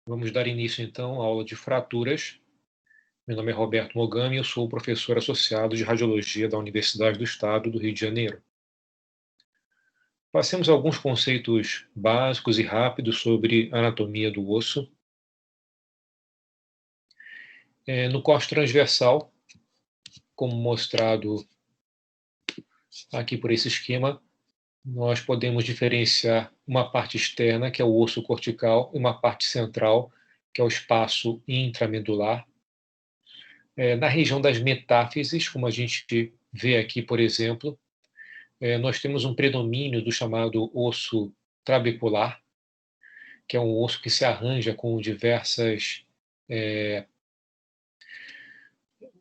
Vamos dar início, então, à aula de fraturas. Meu nome é Roberto Mogami, eu sou professor associado de Radiologia da Universidade do Estado do Rio de Janeiro. Passemos alguns conceitos básicos e rápidos sobre anatomia do osso. No corte transversal, como mostrado aqui por esse esquema, nós podemos diferenciar uma parte externa, que é o osso cortical, e uma parte central, que é o espaço intramedular. Na região das metáfises, como a gente vê aqui, por exemplo, nós temos um predomínio do chamado osso trabecular, que é um osso que se arranja com diversas,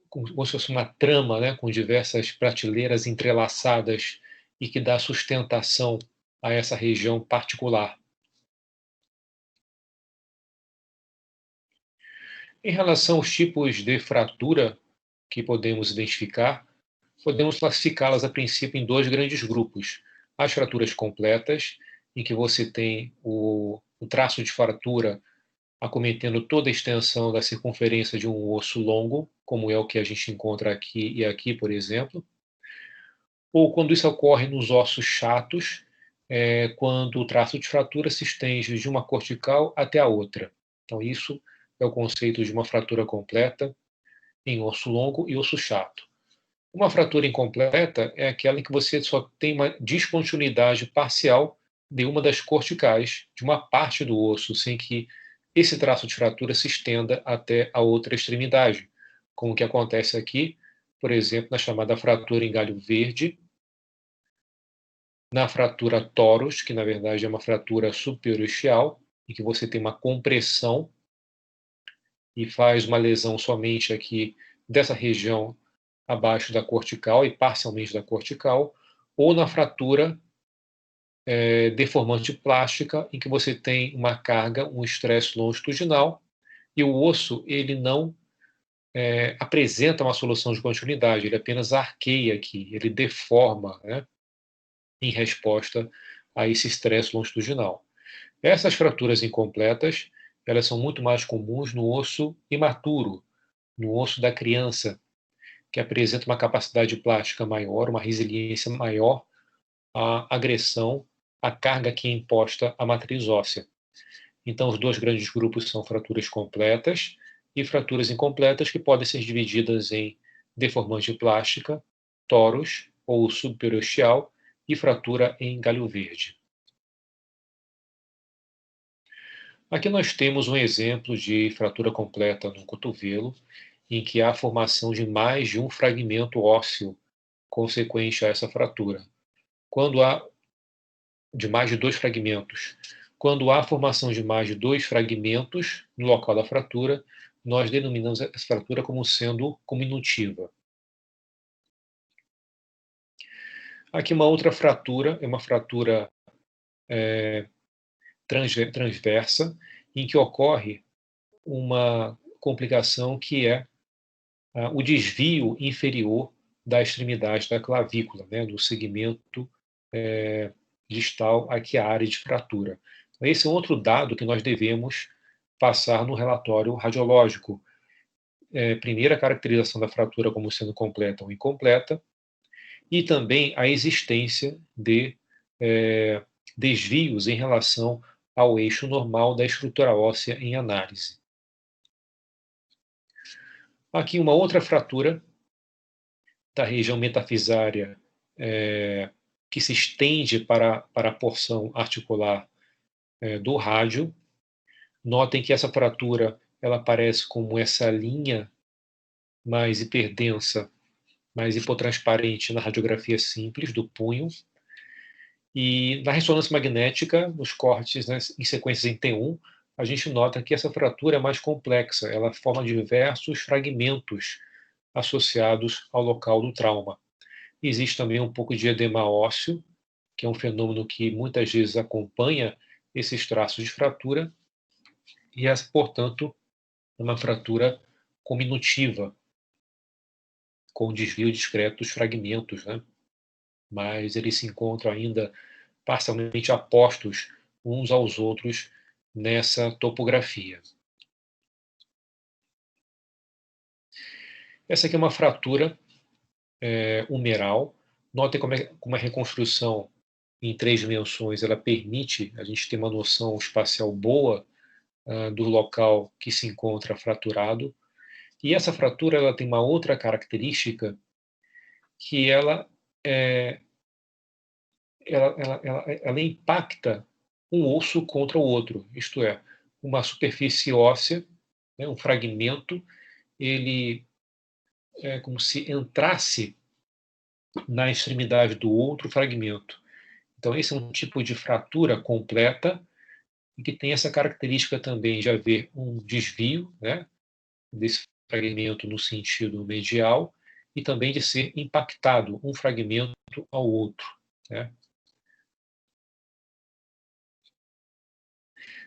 como se fosse uma trama, né, com diversas prateleiras entrelaçadas e que dá sustentação a essa região particular. Em relação aos tipos de fratura que podemos identificar, podemos classificá-las a princípio em dois grandes grupos: as fraturas completas, em que você tem o traço de fratura acometendo toda a extensão da circunferência de um osso longo, como é o que a gente encontra aqui e aqui, por exemplo, ou quando isso ocorre nos ossos chatos, quando o traço de fratura se estende de uma cortical até a outra. Então, isso é o conceito de uma fratura completa em osso longo e osso chato. Uma fratura incompleta é aquela em que você só tem uma descontinuidade parcial de uma das corticais, de uma parte do osso, sem que esse traço de fratura se estenda até a outra extremidade, como o que acontece aqui, por exemplo, na chamada fratura em galho verde, na fratura torus, que na verdade é uma fratura superostial, em que você tem uma compressão e faz uma lesão somente aqui dessa região abaixo da cortical e parcialmente da cortical, ou na fratura deformante plástica, em que você tem uma carga, um estresse longitudinal, e o osso ele não apresenta uma solução de continuidade, ele apenas arqueia aqui, ele deforma, né, em resposta a esse estresse longitudinal. Essas fraturas incompletas, elas são muito mais comuns no osso imaturo, no osso da criança, que apresenta uma capacidade plástica maior, uma resiliência maior à agressão, à carga que é imposta à matriz óssea. Então, os dois grandes grupos são fraturas completas e fraturas incompletas, que podem ser divididas em deformante plástica, torus ou subperiosteal e fratura em galho verde. Aqui nós temos um exemplo de fratura completa no cotovelo, em que há a formação de mais de um fragmento ósseo consequente a essa fratura. Quando há de mais de dois fragmentos. Quando há a formação de mais de dois fragmentos no local da fratura, nós denominamos essa fratura como sendo cominutiva. Aqui uma outra fratura, é uma fratura transversa, em que ocorre uma complicação que é o desvio inferior da extremidade da clavícula, né, do segmento distal aqui a área de fratura. Esse é outro dado que nós devemos passar no relatório radiológico. Primeiro, a caracterização da fratura como sendo completa ou incompleta, e também a existência de desvios em relação ao eixo normal da estrutura óssea em análise. Aqui uma outra fratura da região metafisária que se estende para a porção articular do rádio. Notem que essa fratura ela aparece como essa linha mais hiperdensa, mais hipotransparente na radiografia simples do punho. E na ressonância magnética, nos cortes, né, em sequências em T1, a gente nota que essa fratura é mais complexa, ela forma diversos fragmentos associados ao local do trauma. Existe também um pouco de edema ósseo, que é um fenômeno que muitas vezes acompanha esses traços de fratura, e essa, portanto, é uma fratura cominutiva, com desvio discreto dos fragmentos, né? Mas eles se encontram ainda parcialmente apostos uns aos outros nessa topografia. Essa aqui é uma fratura humeral. Notem como a reconstrução em 3 dimensões ela permite a gente ter uma noção espacial boa do local que se encontra fraturado. E essa fratura ela tem uma outra característica que ela impacta um osso contra o outro, isto é, uma superfície óssea, né, um fragmento, ele é como se entrasse na extremidade do outro fragmento. Então, esse é um tipo de fratura completa e que tem essa característica também de haver um desvio, né, desse fragmento no sentido medial e também de ser impactado um fragmento ao outro, né.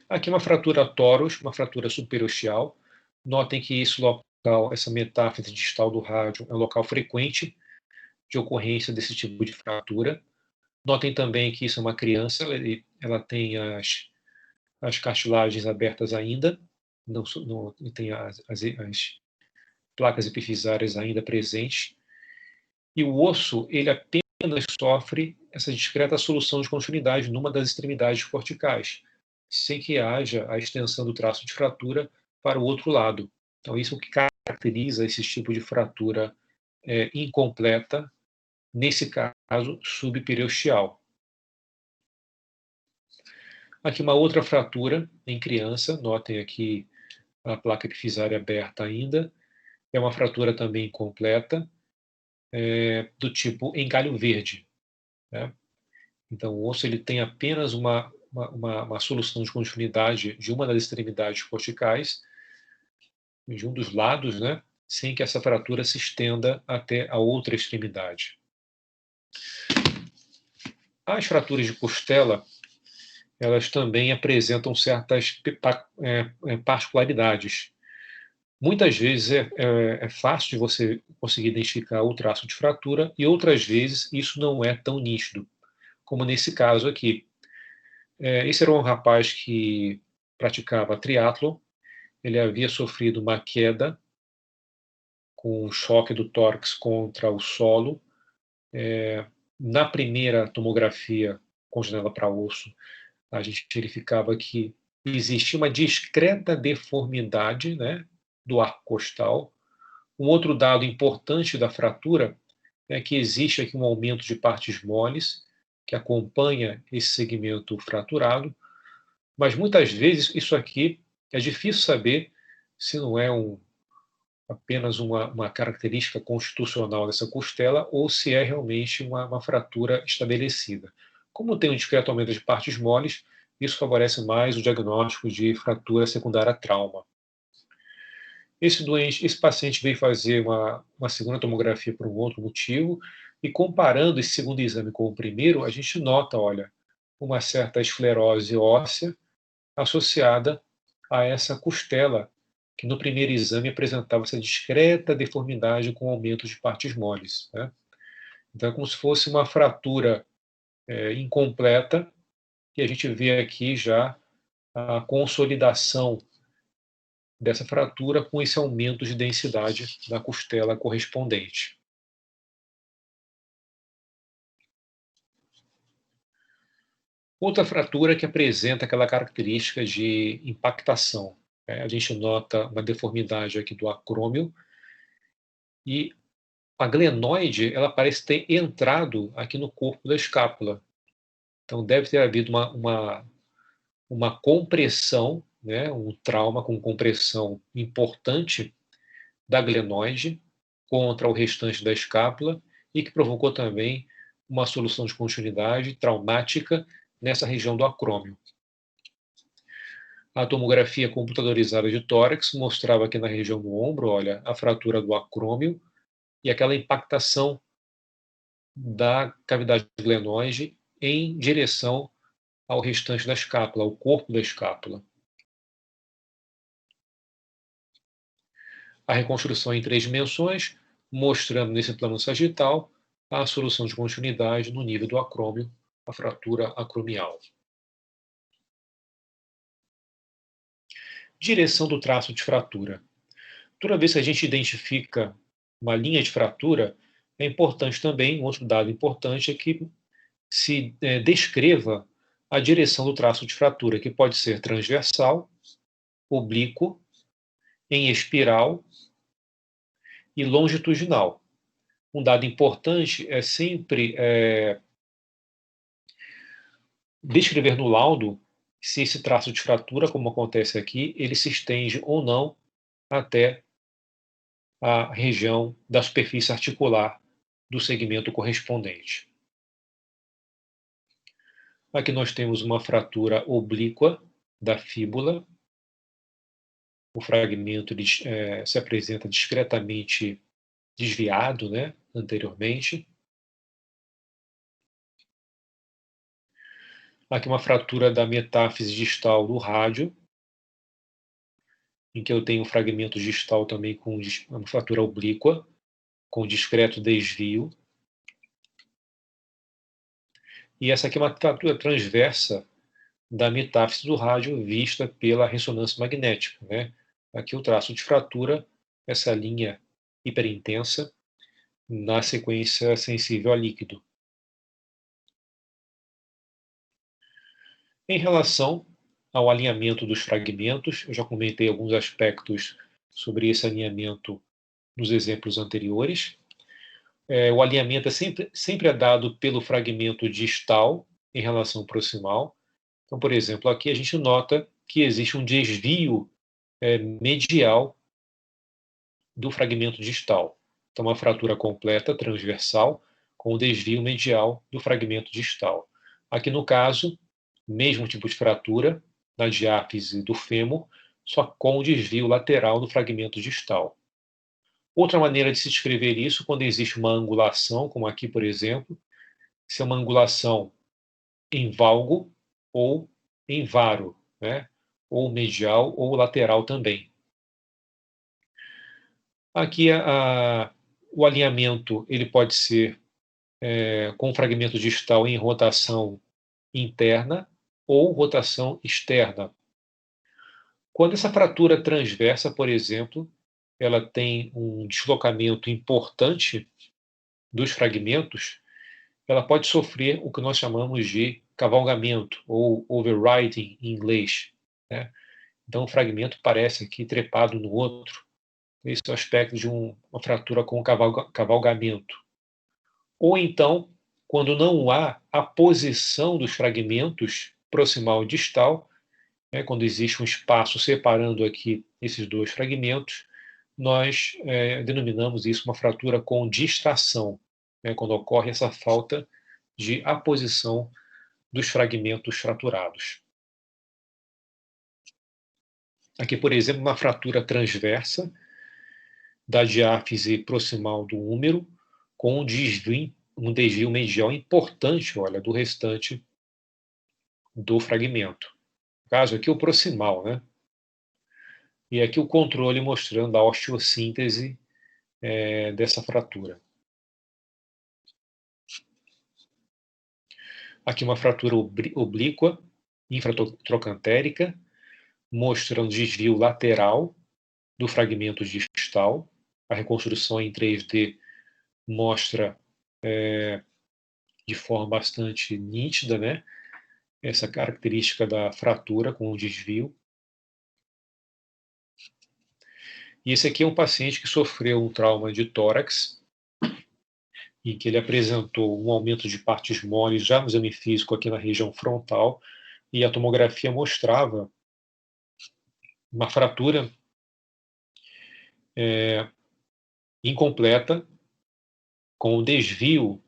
Aqui é uma fratura toros, uma fratura superostial. Notem que esse local, essa metáfise distal do rádio, é um local frequente de ocorrência desse tipo de fratura. Notem também que isso é uma criança, ela tem as cartilagens abertas ainda, não tem as placas epifisárias ainda presentes, e o osso, ele apenas sofre essa discreta solução de continuidade numa das extremidades corticais, sem que haja a extensão do traço de fratura para o outro lado. Então, isso é o que caracteriza esse tipo de fratura incompleta, nesse caso, subperiosteal. Aqui uma outra fratura em criança, notem aqui a placa epifisária aberta ainda, é uma fratura também incompleta, do tipo em galho verde, né? Então, o osso ele tem apenas uma solução de continuidade de uma das extremidades corticais, de um dos lados, né, sem que essa fratura se estenda até a outra extremidade. As fraturas de costela, elas também apresentam certas particularidades. Muitas vezes é fácil de você conseguir identificar o traço de fratura e outras vezes isso não é tão nítido, como nesse caso aqui. Esse era um rapaz que praticava triatlon, ele havia sofrido uma queda com um choque do tórax contra o solo. Na primeira tomografia com janela para osso, a gente verificava que existia uma discreta deformidade, né, do arco costal. Um outro dado importante da fratura é que existe aqui um aumento de partes moles que acompanha esse segmento fraturado, mas muitas vezes isso aqui é difícil saber se não é apenas uma característica constitucional dessa costela ou se é realmente uma fratura estabelecida. Como tem um discreto aumento de partes moles, isso favorece mais o diagnóstico de fratura secundária a trauma. Esse paciente veio fazer uma segunda tomografia por um outro motivo, e comparando esse segundo exame com o primeiro, a gente nota, olha, uma certa esclerose óssea associada a essa costela, que no primeiro exame apresentava essa discreta deformidade com aumento de partes moles, né? Então é como se fosse uma fratura incompleta, e a gente vê aqui já a consolidação dessa fratura com esse aumento de densidade da costela correspondente. Outra fratura que apresenta aquela característica de impactação, né? A gente nota uma deformidade aqui do acrômio e a glenoide, ela parece ter entrado aqui no corpo da escápula. Então deve ter havido uma compressão, né, um trauma com compressão importante da glenoide contra o restante da escápula e que provocou também uma solução de continuidade traumática nessa região do acrômio. A tomografia computadorizada de tórax mostrava aqui na região do ombro, olha, a fratura do acrômio e aquela impactação da cavidade glenoide em direção ao restante da escápula, ao corpo da escápula. A reconstrução em 3 dimensões, mostrando nesse plano sagital a solução de continuidade no nível do acrômio, a fratura acromial. Direção do traço de fratura. Toda vez que a gente identifica uma linha de fratura, é importante também, um outro dado importante é que se descreva a direção do traço de fratura, que pode ser transversal, oblíquo, em espiral e longitudinal. Um dado importante é sempre descrever no laudo se esse traço de fratura, como acontece aqui, ele se estende ou não até a região da superfície articular do segmento correspondente. Aqui nós temos uma fratura oblíqua da fíbula. O fragmento se apresenta discretamente desviado, né, anteriormente. Aqui uma fratura da metáfise distal do rádio, em que eu tenho um fragmento distal também com uma fratura oblíqua, com discreto desvio. E essa aqui é uma fratura transversa da metáfise do rádio vista pela ressonância magnética, né? Aqui o traço de fratura, essa linha hiperintensa, na sequência sensível a líquido. Em relação ao alinhamento dos fragmentos, eu já comentei alguns aspectos sobre esse alinhamento nos exemplos anteriores. O alinhamento sempre é dado pelo fragmento distal em relação proximal. Então, por exemplo, aqui a gente nota que existe um desvio medial do fragmento distal. Então, uma fratura completa, transversal, com o desvio medial do fragmento distal. Aqui no caso, mesmo tipo de fratura, na diáfise do fêmur, só com o desvio lateral do fragmento distal. Outra maneira de se descrever isso, quando existe uma angulação, como aqui, por exemplo, se é uma angulação em valgo ou em varo, né? Ou medial ou lateral também. Aqui o alinhamento ele pode ser com fragmento distal em rotação interna ou rotação externa. Quando essa fratura transversa, por exemplo, ela tem um deslocamento importante dos fragmentos, ela pode sofrer o que nós chamamos de cavalgamento, ou overriding em inglês, né? Então, o fragmento parece aqui trepado no outro. Esse é o aspecto de uma fratura com cavalgamento. Ou então, quando não há a posição dos fragmentos proximal e distal, né, quando existe um espaço separando aqui esses dois fragmentos, nós denominamos isso uma fratura com distração, né, quando ocorre essa falta de aposição dos fragmentos fraturados. Aqui, por exemplo, uma fratura transversa da diáfise proximal do húmero, com um desvio medial importante, olha, do restante do fragmento. No caso aqui, o proximal, né? E aqui o controle mostrando a osteossíntese dessa fratura. Aqui uma fratura oblíqua, infratrocantérica, mostrando desvio lateral do fragmento distal. A reconstrução em 3D mostra de forma bastante nítida, né, essa característica da fratura com o desvio. E esse aqui é um paciente que sofreu um trauma de tórax, em que ele apresentou um aumento de partes moles já no exame físico aqui na região frontal, e a tomografia mostrava uma fratura incompleta, com o desvio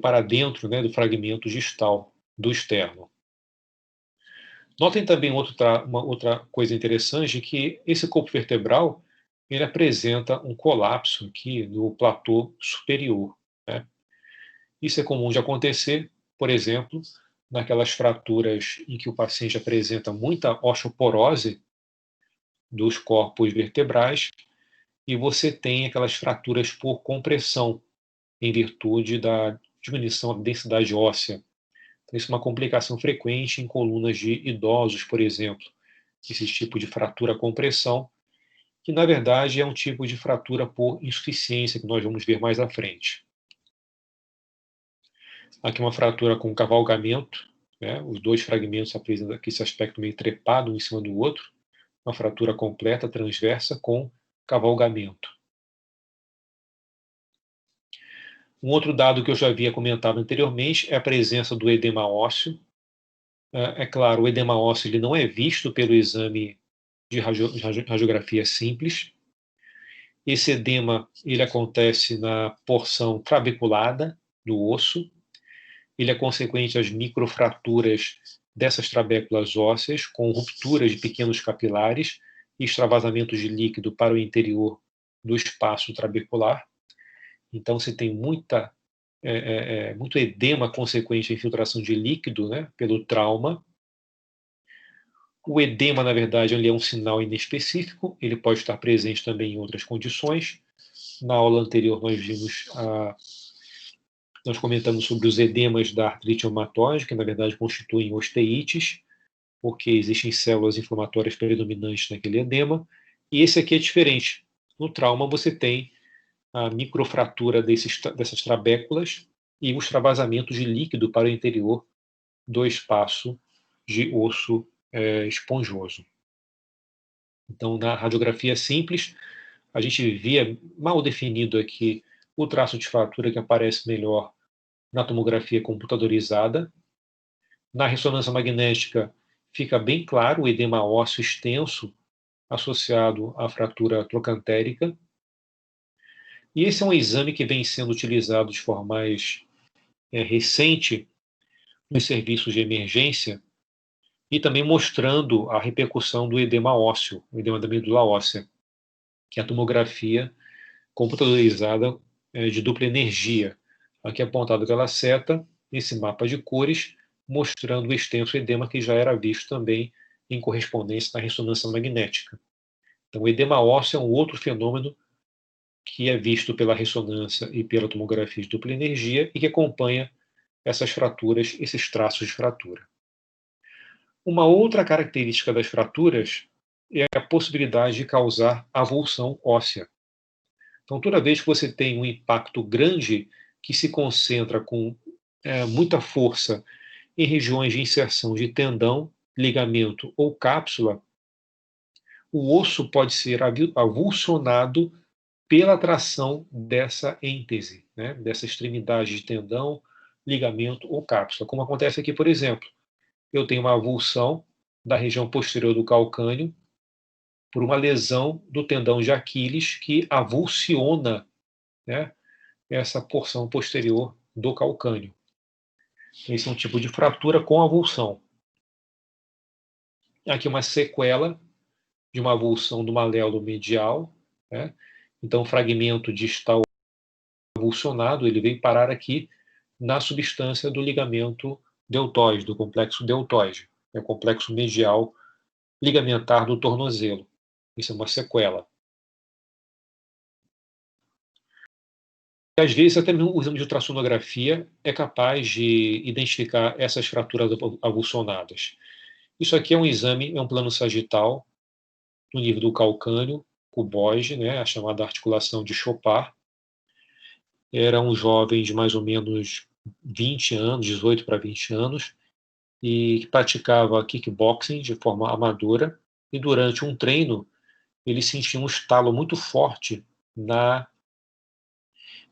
para dentro, né, do fragmento distal do externo. Notem também uma outra coisa interessante, que esse corpo vertebral ele apresenta um colapso aqui no platô superior, né? Isso é comum de acontecer, por exemplo, naquelas fraturas em que o paciente apresenta muita osteoporose dos corpos vertebrais e você tem aquelas fraturas por compressão, em virtude da diminuição da densidade óssea. Então, isso é uma complicação frequente em colunas de idosos, por exemplo, esse tipo de fratura-compressão, que na verdade é um tipo de fratura por insuficiência, que nós vamos ver mais à frente. Aqui uma fratura com cavalgamento, né? Os dois fragmentos apresentam aqui esse aspecto meio trepado um em cima do outro, uma fratura completa, transversa, com cavalgamento. Um outro dado que eu já havia comentado anteriormente é a presença do edema ósseo. É claro, o edema ósseo ele não é visto pelo exame de radiografia simples. Esse edema ele acontece na porção trabeculada do osso. Ele é consequente às microfraturas dessas trabéculas ósseas, com rupturas de pequenos capilares e extravasamentos de líquido para o interior do espaço trabecular. Então, se tem muito edema consequente à infiltração de líquido, né, pelo trauma. O edema, na verdade, ele é um sinal inespecífico, ele pode estar presente também em outras condições. Na aula anterior nós comentamos sobre os edemas da artrite reumatoide, que na verdade constituem osteites, porque existem células inflamatórias predominantes naquele edema, e esse aqui é diferente. No trauma você tem a microfratura dessas trabéculas e o extravasamento de líquido para o interior do espaço de osso esponjoso. Então, na radiografia simples, a gente via mal definido aqui o traço de fratura que aparece melhor na tomografia computadorizada. Na ressonância magnética fica bem claro o edema ósseo extenso associado à fratura trocantérica. E esse é um exame que vem sendo utilizado de forma mais recente nos serviços de emergência e também mostrando a repercussão do edema ósseo, o edema da medula óssea, que é a tomografia computadorizada de dupla energia. Aqui apontado pela seta, esse mapa de cores, mostrando o extenso edema que já era visto também em correspondência na ressonância magnética. Então, o edema ósseo é um outro fenômeno que é visto pela ressonância e pela tomografia de dupla energia e que acompanha essas fraturas, esses traços de fratura. Uma outra característica das fraturas é a possibilidade de causar avulsão óssea. Então, toda vez que você tem um impacto grande que se concentra com muita força em regiões de inserção de tendão, ligamento ou cápsula, o osso pode ser avulsionado pela atração dessa êntese, né, dessa extremidade de tendão, ligamento ou cápsula. Como acontece aqui, por exemplo, eu tenho uma avulsão da região posterior do calcâneo por uma lesão do tendão de Aquiles que avulsiona, né, essa porção posterior do calcâneo. Esse é um tipo de fratura com avulsão. Aqui uma sequela de uma avulsão do maléolo medial, né? Então o fragmento distal avulsionado, ele vem parar aqui na substância do ligamento deltoide, do complexo deltoide, é o complexo medial ligamentar do tornozelo. Isso é uma sequela. E, às vezes, até mesmo o exame de ultrassonografia é capaz de identificar essas fraturas avulsionadas. Isso aqui é um exame, é um plano sagital no nível do calcâneo, cuboide, né, a chamada articulação de Chopard. Era um jovem de mais ou menos 20 anos, 18 para 20 anos, e que praticava kickboxing de forma amadora, e durante um treino ele sentiu um estalo muito forte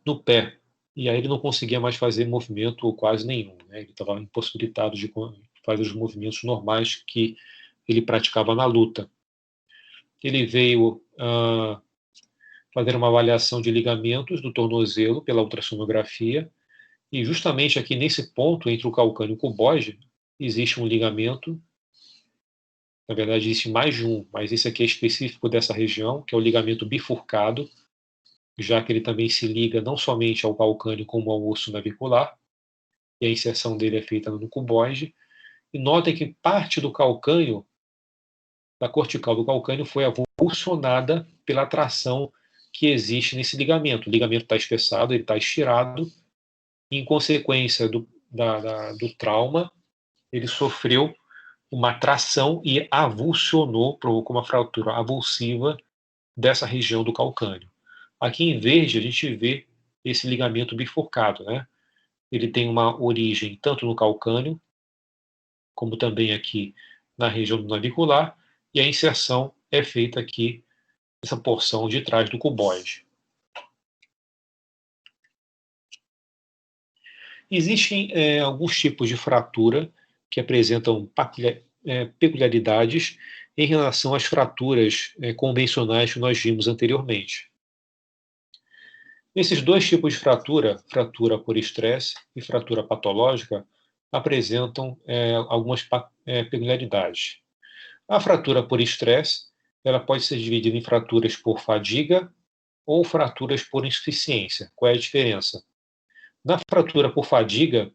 no pé, e aí ele não conseguia mais fazer movimento quase nenhum, né? Ele estava impossibilitado de fazer os movimentos normais que ele praticava na luta. Ele veio fazer uma avaliação de ligamentos do tornozelo pela ultrassonografia, e justamente aqui nesse ponto, entre o calcâneo e o cuboide, existe um ligamento. Na verdade, existe mais de um, mas esse aqui é específico dessa região, que é o ligamento bifurcado, já que ele também se liga não somente ao calcâneo, como ao osso navicular, e a inserção dele é feita no cuboide. E notem que parte do calcâneo, da cortical do calcâneo, foi avulsionada pela tração que existe nesse ligamento. O ligamento está espessado, ele está estirado, e em consequência do trauma, ele sofreu uma tração e avulsionou, provocou uma fratura avulsiva dessa região do calcânio. Aqui em verde a gente vê esse ligamento bifurcado, né? Ele tem uma origem tanto no calcânio, como também aqui na região do navicular, e a inserção é feita aqui nessa porção de trás do cuboide. Existem alguns tipos de fratura que apresentam peculiaridades em relação às fraturas convencionais que nós vimos anteriormente. Esses dois tipos de fratura, fratura por estresse e fratura patológica, apresentam algumas peculiaridades. A fratura por estresse, ela pode ser dividida em fraturas por fadiga ou fraturas por insuficiência. Qual é a diferença? Na fratura por fadiga,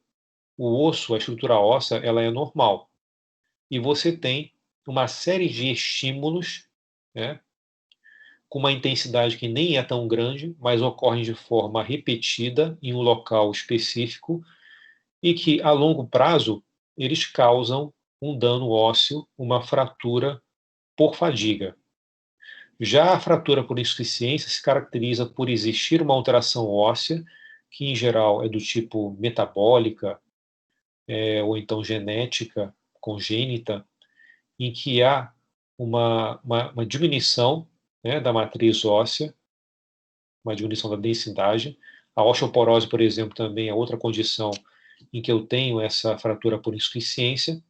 o osso, a estrutura óssea, ela é normal. E você tem uma série de estímulos, né, com uma intensidade que nem é tão grande, mas ocorrem de forma repetida em um local específico e que, a longo prazo, eles causam um dano ósseo, uma fratura por fadiga. Já a fratura por insuficiência se caracteriza por existir uma alteração óssea, que em geral é do tipo metabólica, ou então genética, congênita, em que há uma diminuição, né, da matriz óssea, uma diminuição da densidade. A osteoporose, por exemplo, também é outra condição em que eu tenho essa fratura por insuficiência.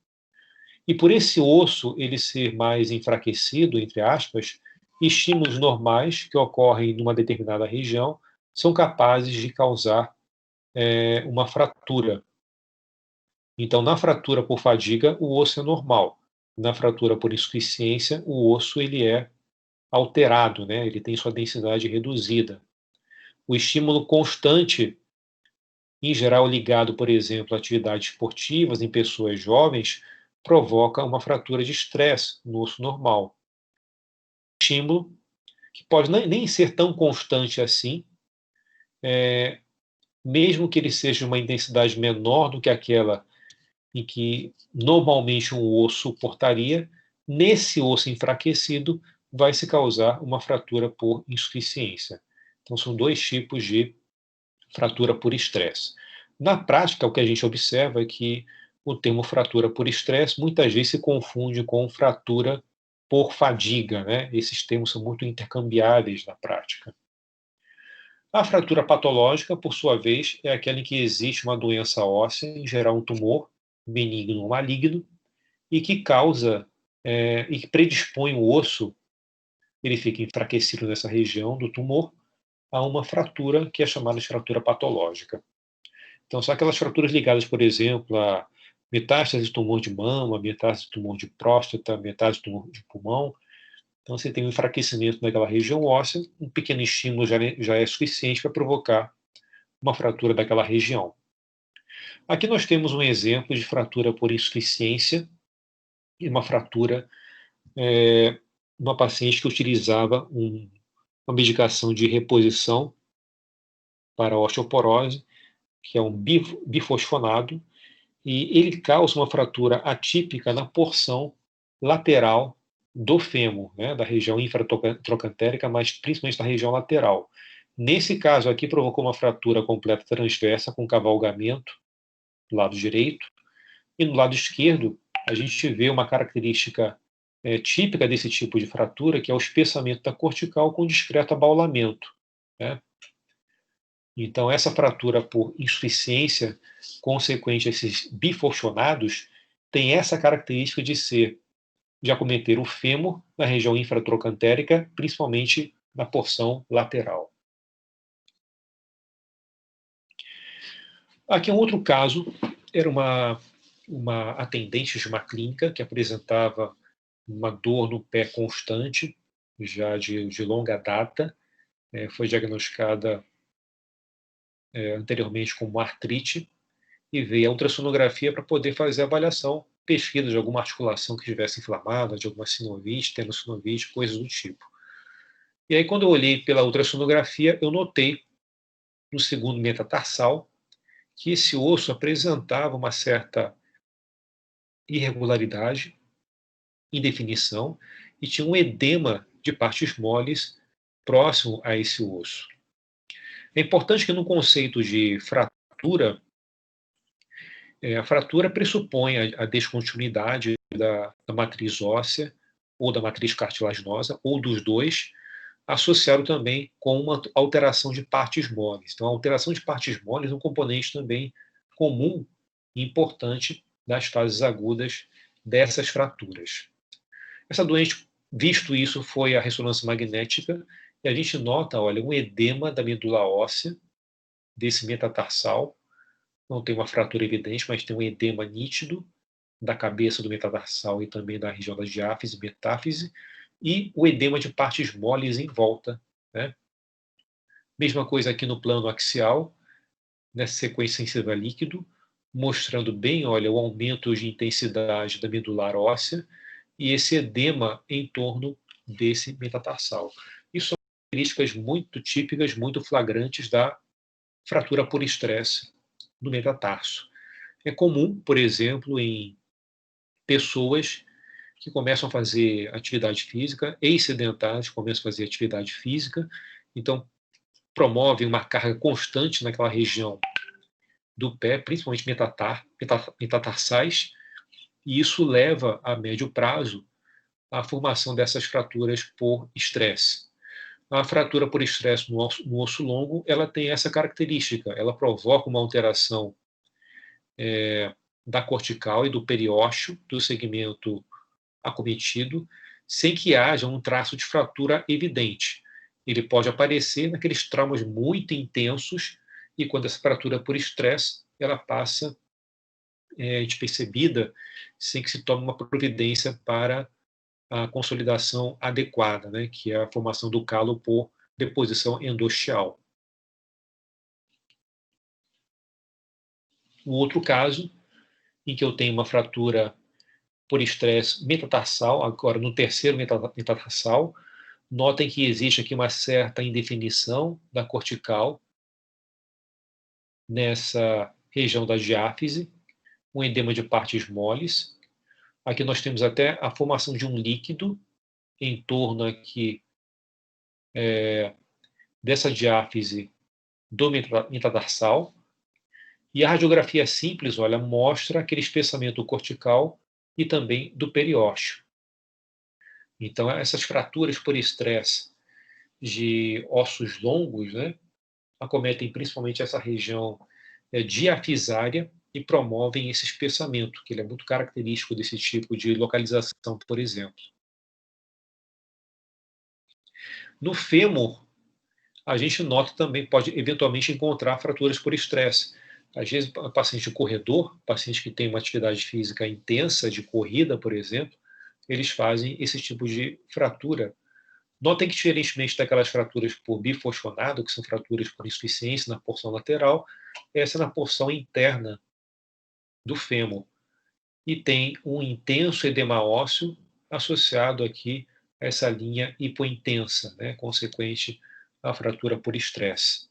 E por esse osso ele ser mais enfraquecido, entre aspas, estímulos normais que ocorrem numa determinada região são capazes de causar uma fratura. Então, na fratura por fadiga, o osso é normal. Na fratura por insuficiência, o osso ele é alterado, né? Ele tem sua densidade reduzida. O estímulo constante, em geral ligado, por exemplo, a atividades esportivas em pessoas jovens, provoca uma fratura de estresse no osso normal. Estímulo que pode nem ser tão constante assim, mesmo que ele seja uma intensidade menor do que aquela em que normalmente um osso suportaria, nesse osso enfraquecido vai se causar uma fratura por insuficiência. Então são dois tipos de fratura por estresse. Na prática, o que a gente observa é que o termo fratura por estresse muitas vezes se confunde com fratura por fadiga, né? Esses termos são muito intercambiáveis na prática. A fratura patológica, por sua vez, é aquela em que existe uma doença óssea, em geral um tumor, benigno ou maligno, e que causa e que predispõe o osso, ele fica enfraquecido nessa região do tumor, a uma fratura que é chamada de fratura patológica. Então, são aquelas fraturas ligadas, por exemplo, a metástase de tumor de mama, metástase de tumor de próstata, metástase de tumor de pulmão. Então, você tem um enfraquecimento naquela região óssea, um pequeno estímulo já é suficiente para provocar uma fratura daquela região. Aqui nós temos um exemplo de fratura por insuficiência e uma fratura uma paciente que utilizava uma medicação de reposição para a osteoporose, que é um bifosfonado, e ele causa uma fratura atípica na porção lateral do fêmur, né, da região infratrocantérica, mas principalmente na região lateral. Nesse caso aqui, provocou uma fratura completa transversa com cavalgamento do lado direito, e no lado esquerdo, a gente vê uma característica típica desse tipo de fratura, que é o espessamento da cortical com discreto abaulamento, né? Então, essa fratura por insuficiência consequente a esses bifosfonados tem essa característica de acometer o fêmur na região infratrocantérica, principalmente na porção lateral. Aqui um outro caso, era uma atendente de uma clínica que apresentava uma dor no pé constante, já de longa data, foi diagnosticada anteriormente como artrite, e veio a ultrassonografia para poder fazer a avaliação, pesquisa de alguma articulação que estivesse inflamada, de alguma sinovite, tenossinovite, coisas do tipo. E aí, quando eu olhei pela ultrassonografia, eu notei, no segundo metatarsal, que esse osso apresentava uma certa irregularidade, indefinição, e tinha um edema de partes moles próximo a esse osso. É importante que no conceito de fratura, a fratura pressupõe a descontinuidade da matriz óssea, ou da matriz cartilaginosa, ou dos dois, associado também com uma alteração de partes moles. Então, a alteração de partes moles é um componente também comum e importante das fases agudas dessas fraturas. Essa doente, visto isso, foi a ressonância magnética, e a gente nota, olha, um edema da medula óssea, desse metatarsal. Não tem uma fratura evidente, mas tem um edema nítido da cabeça do metatarsal e também da região da diáfise e metáfise, e o edema de partes moles em volta, né? Mesma coisa aqui no plano axial, nessa sequência sensível a líquido, mostrando bem, olha, o aumento de intensidade da medular óssea e esse edema em torno desse metatarsal. Isso são características muito típicas, muito flagrantes da fratura por estresse do metatarso. É comum, por exemplo, em pessoas que começam a fazer atividade física, ex-sedentários começam a fazer atividade física, então promovem uma carga constante naquela região do pé, principalmente metatarsais, e isso leva a médio prazo à formação dessas fraturas por estresse. A fratura por estresse no osso longo, ela tem essa característica, ela provoca uma alteração da cortical e do periósteo do segmento acometido, sem que haja um traço de fratura evidente. Ele pode aparecer naqueles traumas muito intensos e quando essa fratura por estresse, ela passa despercebida sem que se tome uma providência para a consolidação adequada, né, que é a formação do calo por deposição endostial. O outro caso, em que eu tenho uma fratura por estresse metatarsal, agora no terceiro metatarsal, notem que existe aqui uma certa indefinição da cortical nessa região da diáfise, um edema de partes moles. Aqui nós temos até a formação de um líquido em torno aqui dessa diáfise do metatarsal. E a radiografia simples, olha, mostra aquele espessamento cortical e também do periósteo. Então, essas fraturas por estresse de ossos longos, né, acometem principalmente essa região diafisária e promovem esse espessamento, que ele é muito característico desse tipo de localização, por exemplo. No fêmur, a gente nota também, pode eventualmente encontrar fraturas por estresse. Às vezes, paciente de corredor, paciente que tem uma atividade física intensa, de corrida, por exemplo, eles fazem esse tipo de fratura. Notem que, diferentemente daquelas fraturas por bifosfonado, que são fraturas por insuficiência na porção lateral, essa é na porção interna do fêmur. E tem um intenso edema ósseo associado aqui a essa linha hipointensa, né, consequente à fratura por estresse.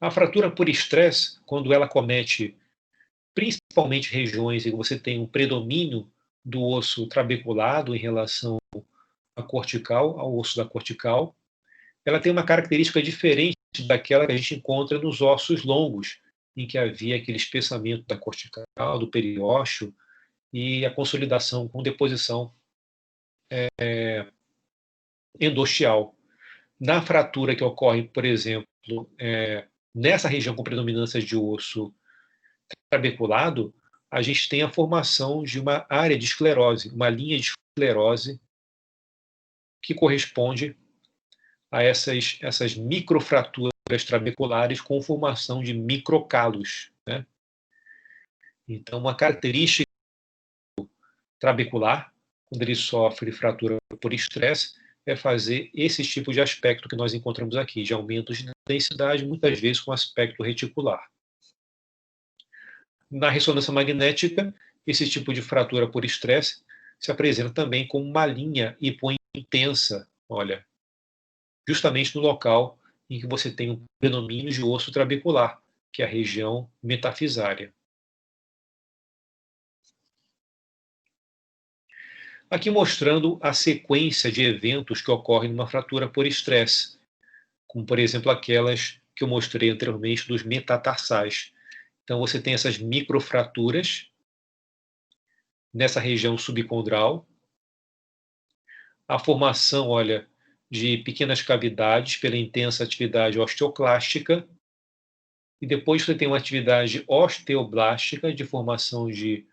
A fratura por estresse, quando ela comete principalmente regiões em que você tem um predomínio do osso trabeculado em relação à cortical, ao osso da cortical, ela tem uma característica diferente daquela que a gente encontra nos ossos longos, em que havia aquele espessamento da cortical, do periósteo e a consolidação com deposição endostial. Na fratura que ocorre, por exemplo, nessa região com predominância de osso trabeculado, a gente tem a formação de uma área de esclerose, uma linha de esclerose que corresponde a essas microfraturas trabeculares com formação de microcalos, né? Então, uma característica trabecular, quando ele sofre fratura por estresse, é fazer esse tipo de aspecto que nós encontramos aqui, de aumento de densidade, muitas vezes com aspecto reticular. Na ressonância magnética, esse tipo de fratura por estresse se apresenta também como uma linha hipointensa, olha, justamente no local em que você tem um predomínio de osso trabecular, que é a região metafisária. Aqui mostrando a sequência de eventos que ocorrem numa fratura por estresse, como, por exemplo, aquelas que eu mostrei anteriormente dos metatarsais. Então, você tem essas microfraturas nessa região subcondral, a formação, olha, de pequenas cavidades pela intensa atividade osteoclástica, e depois você tem uma atividade osteoblástica de formação de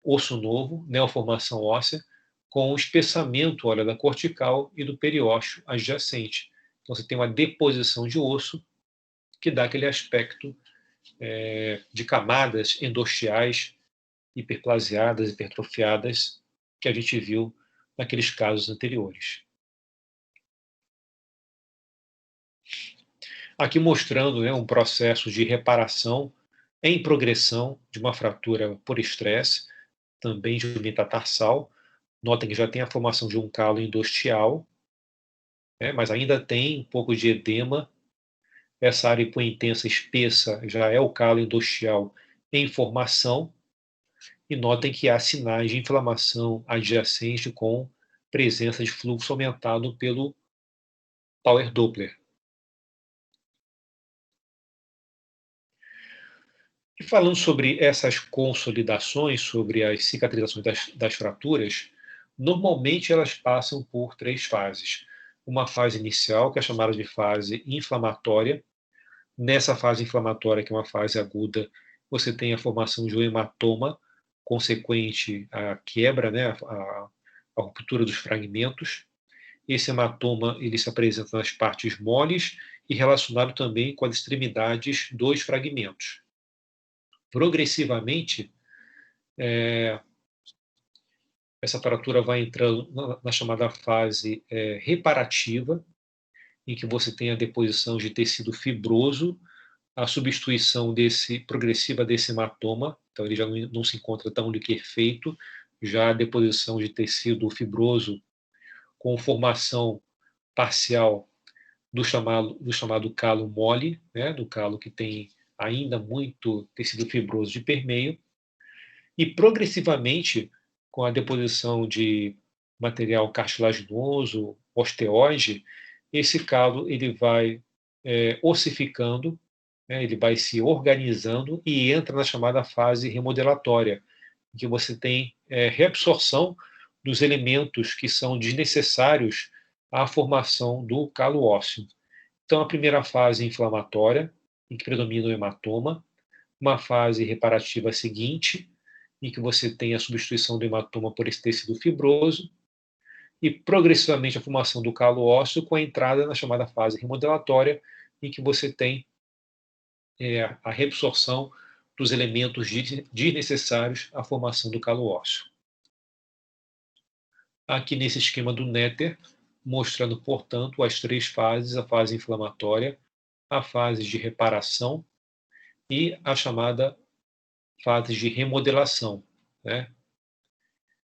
osso novo, neoformação óssea, com o espessamento, olha, da cortical e do periósteo adjacente. Então você tem uma deposição de osso que dá aquele aspecto de camadas endosteais hiperplasiadas, hipertrofiadas, que a gente viu naqueles casos anteriores. Aqui mostrando, né, um processo de reparação em progressão de uma fratura por estresse, também de metatarsal. Notem que já tem a formação de um calo endosteal, né, mas ainda tem um pouco de edema. Essa área hipointensa espessa já é o calo endosteal em formação. E notem que há sinais de inflamação adjacente com presença de fluxo aumentado pelo Power Doppler. E falando sobre essas consolidações, sobre as cicatrizações das fraturas, normalmente elas passam por 3 fases. Uma fase inicial, que é chamada de fase inflamatória. Nessa fase inflamatória, que é uma fase aguda, você tem a formação de um hematoma, consequente à quebra, né, a ruptura dos fragmentos. Esse hematoma ele se apresenta nas partes moles e relacionado também com as extremidades dos fragmentos. Progressivamente, essa fratura vai entrando na chamada fase reparativa, em que você tem a deposição de tecido fibroso, a substituição progressiva desse hematoma, então ele já não se encontra tão liquefeito, já a deposição de tecido fibroso com formação parcial do chamado calo mole, né, do calo que tem ainda muito tecido fibroso de permeio, e progressivamente, com a deposição de material cartilaginoso, osteoide, esse calo ele vai ossificando, né, ele vai se organizando e entra na chamada fase remodelatória, em que você tem reabsorção dos elementos que são desnecessários à formação do calo ósseo. Então, a primeira fase inflamatória, em que predomina o hematoma, uma fase reparativa seguinte, em que você tem a substituição do hematoma por esse tecido fibroso, e progressivamente a formação do calo ósseo, com a entrada na chamada fase remodelatória, em que você tem a reabsorção dos elementos desnecessários à formação do calo ósseo. Aqui nesse esquema do Netter, mostrando, portanto, as 3 fases: a fase inflamatória, a fase de reparação e a chamada fase de remodelação, né?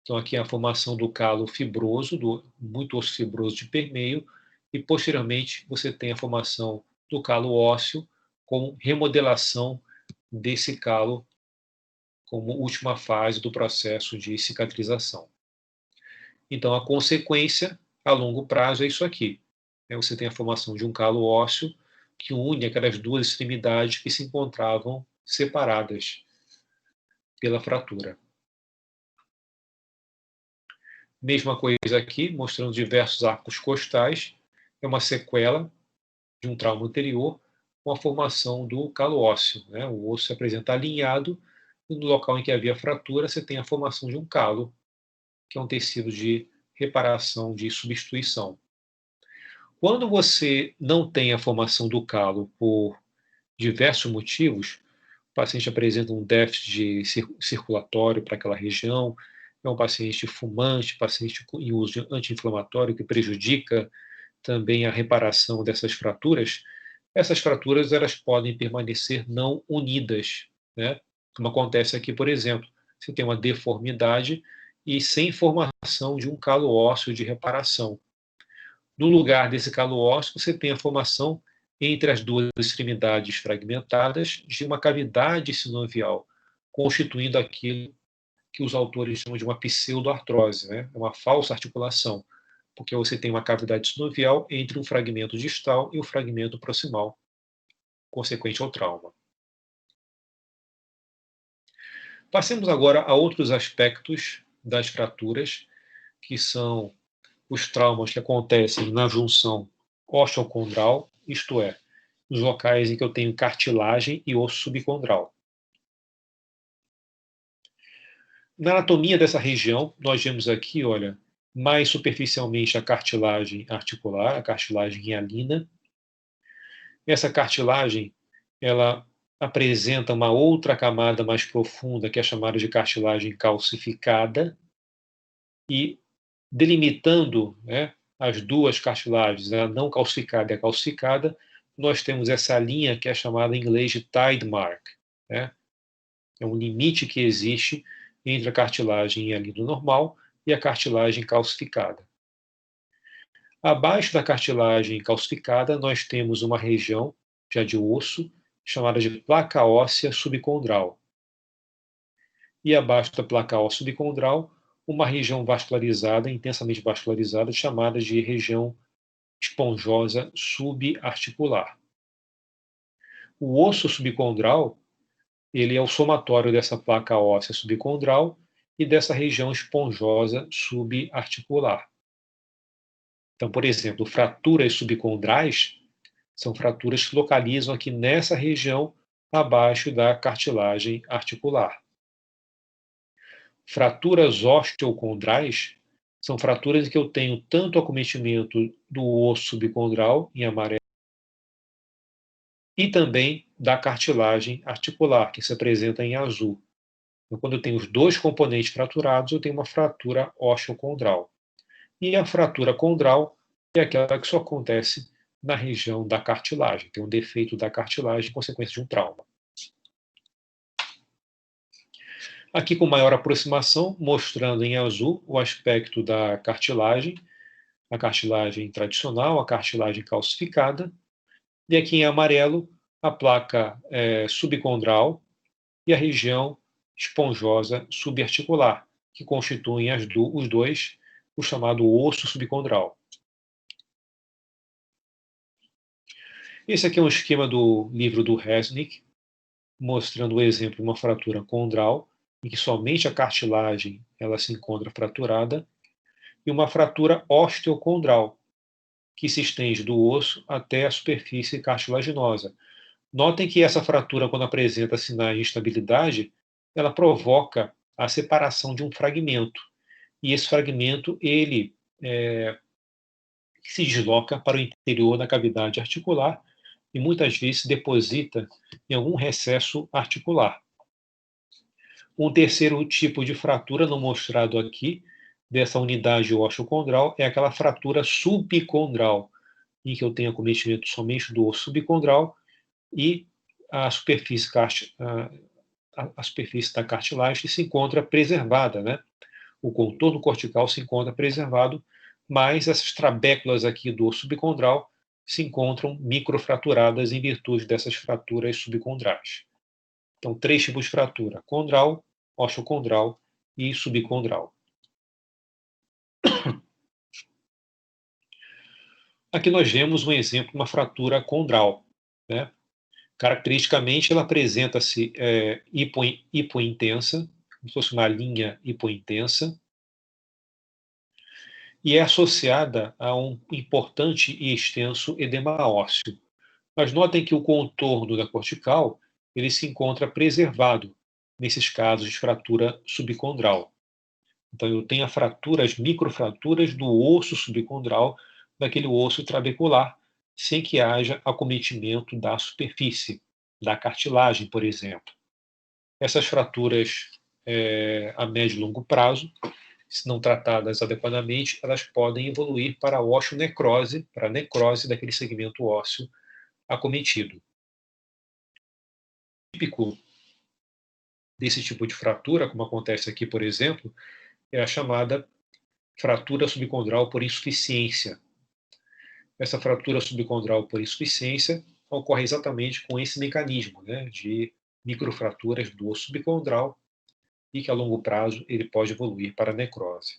Então, aqui é a formação do calo fibroso, muito osso fibroso de permeio, e posteriormente você tem a formação do calo ósseo com remodelação desse calo como última fase do processo de cicatrização. Então, a consequência a longo prazo é isso aqui, né? Você tem a formação de um calo ósseo que une aquelas 2 extremidades que se encontravam separadas pela fratura. Mesma coisa aqui, mostrando diversos arcos costais, é uma sequela de um trauma anterior com a formação do calo ósseo, né? O osso se apresenta alinhado e no local em que havia fratura você tem a formação de um calo, que é um tecido de reparação, de substituição. Quando você não tem a formação do calo por diversos motivos, o paciente apresenta um déficit circulatório para aquela região, é um paciente fumante, paciente em uso de anti-inflamatório, que prejudica também a reparação dessas fraturas. Essas fraturas elas podem permanecer não unidas, né? Como acontece aqui, por exemplo, você tem uma deformidade e sem formação de um calo ósseo de reparação. No lugar desse calo ósseo, você tem a formação entre as 2 extremidades fragmentadas de uma cavidade sinovial, constituindo aquilo que os autores chamam de uma pseudoartrose, né? É uma falsa articulação, porque você tem uma cavidade sinovial entre o fragmento distal e o fragmento proximal, consequente ao trauma. Passemos agora a outros aspectos das fraturas, que são os traumas que acontecem na junção osteocondral, isto é, nos locais em que eu tenho cartilagem e osso subcondral. Na anatomia dessa região, nós vemos aqui, olha, mais superficialmente a cartilagem articular, a cartilagem hialina. Essa cartilagem, ela apresenta uma outra camada mais profunda, que é chamada de cartilagem calcificada, e delimitando, né, as duas cartilagens, a não calcificada e a calcificada, nós temos essa linha que é chamada em inglês de tide mark, né? É um limite que existe entre a cartilagem hialino normal e a cartilagem calcificada. Abaixo da cartilagem calcificada, nós temos uma região já de osso, chamada de placa óssea subcondral. E abaixo da placa óssea subcondral, uma região vascularizada, intensamente vascularizada, chamada de região esponjosa subarticular. O osso subcondral, ele é o somatório dessa placa óssea subcondral e dessa região esponjosa subarticular. Então, por exemplo, fraturas subcondrais são fraturas que localizam aqui nessa região abaixo da cartilagem articular. Fraturas osteocondrais são fraturas em que eu tenho tanto acometimento do osso subcondral, em amarelo, e também da cartilagem articular, que se apresenta em azul. Então, quando eu tenho os dois componentes fraturados, eu tenho uma fratura osteocondral. E a fratura condral é aquela que só acontece na região da cartilagem, tem um defeito da cartilagem em consequência de um trauma. Aqui com maior aproximação, mostrando em azul o aspecto da cartilagem, a cartilagem tradicional, a cartilagem calcificada, e aqui em amarelo, a placa subcondral e a região esponjosa subarticular, que constituem os dois, o chamado osso subcondral. Esse aqui é um esquema do livro do Resnick, mostrando o exemplo de uma fratura condral, em que somente a cartilagem ela se encontra fraturada, e uma fratura osteocondral, que se estende do osso até a superfície cartilaginosa. Notem que essa fratura, quando apresenta sinais de instabilidade, ela provoca a separação de um fragmento. E esse fragmento, ele se desloca para o interior da cavidade articular e muitas vezes se deposita em algum recesso articular. Um terceiro tipo de fratura, não mostrado aqui, dessa unidade osteocondral, é aquela fratura subcondral, em que eu tenho acometimento somente do osso subcondral e a superfície, a superfície da cartilagem se encontra preservada, né? O contorno cortical se encontra preservado, mas essas trabéculas aqui do osso subcondral se encontram microfraturadas em virtude dessas fraturas subcondrais. Então, três tipos de fratura: condral, osteocondral e subcondral. Aqui nós vemos um exemplo de uma fratura condral, né? Caracteristicamente, ela apresenta-se hipointensa, como se fosse uma linha hipointensa, e é associada a um importante e extenso edema ósseo. Mas notem que o contorno da cortical ele se encontra preservado nesses casos de fratura subcondral. Então, eu tenho as microfraturas do osso subcondral, daquele osso trabecular, sem que haja acometimento da superfície, da cartilagem, por exemplo. Essas fraturas, a médio e longo prazo, se não tratadas adequadamente, elas podem evoluir para a osteonecrose, para a necrose daquele segmento ósseo acometido. Típico desse tipo de fratura, como acontece aqui, por exemplo, é a chamada fratura subcondral por insuficiência. Essa fratura subcondral por insuficiência ocorre exatamente com esse mecanismo, né, de microfraturas do osso subcondral e que a longo prazo ele pode evoluir para necrose.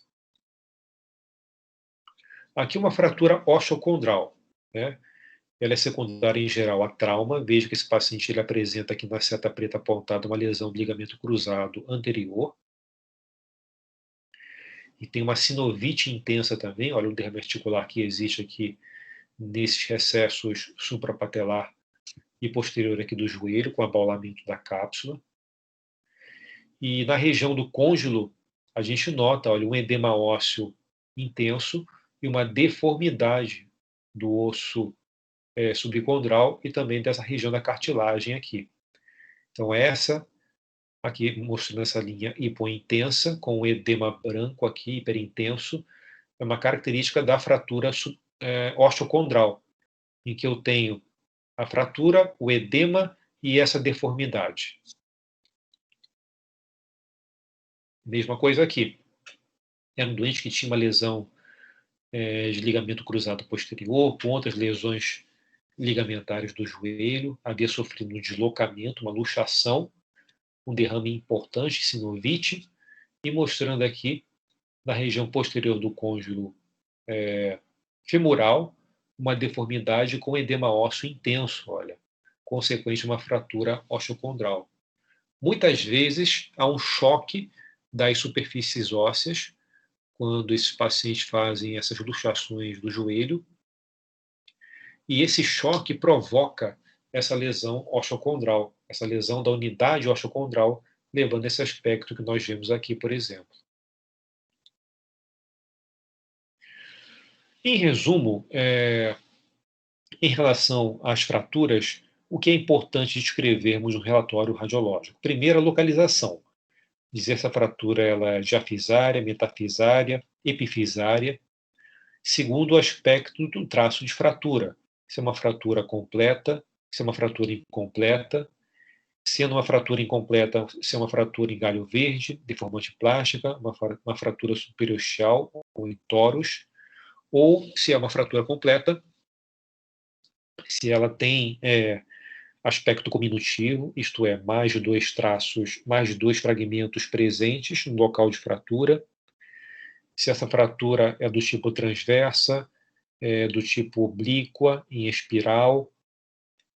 Aqui uma fratura osteocondral, né? Ela é secundária em geral a trauma. Veja que esse paciente ele apresenta aqui na seta preta apontada uma lesão do ligamento cruzado anterior e tem uma sinovite intensa também. Olha o derrame articular que existe aqui nesses recessos suprapatelar e posterior aqui do joelho, com abaulamento da cápsula. E na região do côndilo, a gente nota, olha, um edema ósseo intenso e uma deformidade do osso subcondral e também dessa região da cartilagem aqui. Então essa, aqui mostrando essa linha hipointensa, com o edema branco aqui, hiperintenso, é uma característica da fratura osteocondral, em que eu tenho a fratura, o edema e essa deformidade. Mesma coisa aqui. Era um doente que tinha uma lesão de ligamento cruzado posterior, com outras lesões ligamentares do joelho, havia sofrido um deslocamento, uma luxação, um derrame importante, sinovite, e mostrando aqui, na região posterior do côndilo femoral, uma deformidade com edema ósseo intenso, olha, consequente a uma fratura osteocondral. Muitas vezes há um choque das superfícies ósseas quando esses pacientes fazem essas luxações do joelho, e esse choque provoca essa lesão osteocondral, essa lesão da unidade osteocondral, levando esse aspecto que nós vemos aqui, por exemplo. Em resumo, em relação às fraturas, o que é importante descrevermos no relatório radiológico? Primeiro, a localização. Dizer se a fratura ela é diafisária, metafisária, epifisária. Segundo, o aspecto do traço de fratura. Se é uma fratura completa, se é uma fratura incompleta. Sendo uma fratura incompleta, se é uma fratura em galho verde, deformante plástica, uma fratura superostial ou em torus, ou se é uma fratura completa, se ela tem aspecto cominutivo, isto é, mais de dois traços, mais de dois fragmentos presentes no local de fratura, se essa fratura é do tipo transversa, do tipo oblíqua, em espiral.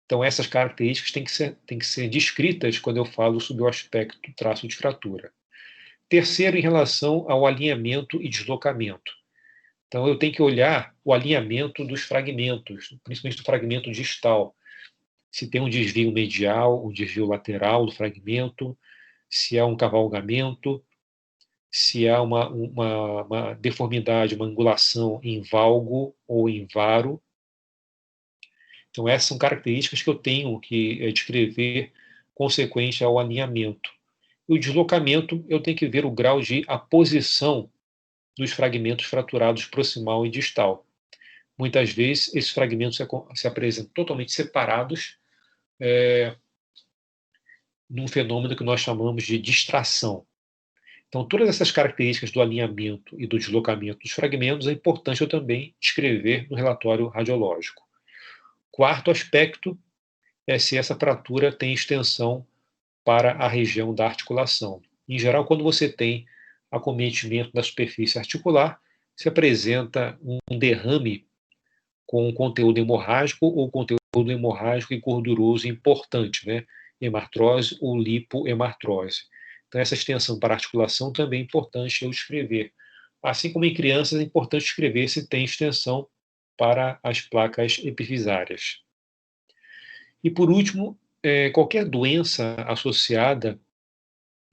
Então, essas características têm que ser descritas quando eu falo sobre o aspecto do traço de fratura. Terceiro, em relação ao alinhamento e deslocamento. Então, eu tenho que olhar o alinhamento dos fragmentos, principalmente do fragmento distal. Se tem um desvio medial, um desvio lateral do fragmento, se há um cavalgamento, se há uma deformidade, uma angulação em valgo ou em varo. Então, essas são características que eu tenho que descrever consequente ao alinhamento. E o deslocamento, eu tenho que ver o grau de aposição dos fragmentos fraturados proximal e distal. Muitas vezes, esses fragmentos se apresentam totalmente separados num fenômeno que nós chamamos de distração. Então, todas essas características do alinhamento e do deslocamento dos fragmentos é importante eu também descrever no relatório radiológico. Quarto aspecto é se essa fratura tem extensão para a região da articulação. Em geral, quando você tem acometimento da superfície articular, se apresenta um derrame com conteúdo hemorrágico ou conteúdo hemorrágico e gorduroso importante, né? Hemartrose ou lipohemartrose. Então, essa extensão para a articulação também é importante eu descrever. Assim como em crianças, é importante descrever se tem extensão para as placas epifisárias. E, por último, qualquer doença associada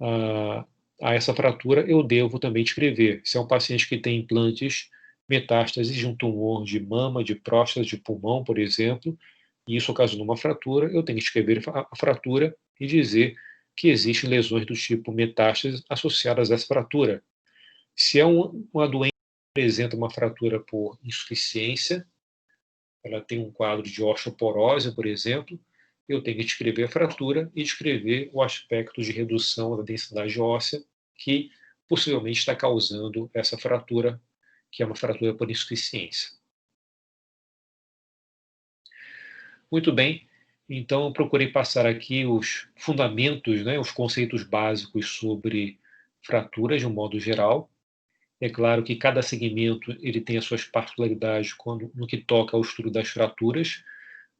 a, a essa fratura, eu devo também descrever. Se é um paciente que tem implantes, metástases de um tumor de mama, de próstata, de pulmão, por exemplo, e isso ocasionou uma fratura, eu tenho que descrever a fratura e dizer que existem lesões do tipo metástase associadas a essa fratura. Se é uma doença que apresenta uma fratura por insuficiência, ela tem um quadro de osteoporose, por exemplo, eu tenho que descrever a fratura e descrever o aspecto de redução da densidade óssea que possivelmente está causando essa fratura, que é uma fratura por insuficiência. Muito bem, então eu procurei passar aqui os fundamentos, né, os conceitos básicos sobre fraturas de um modo geral. É claro que cada segmento ele tem as suas particularidades no que toca ao estudo das fraturas,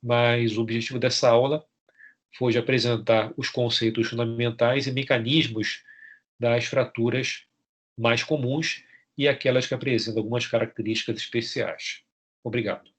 mas o objetivo dessa aula foi de apresentar os conceitos fundamentais e mecanismos das fraturas mais comuns e aquelas que apresentam algumas características especiais. Obrigado.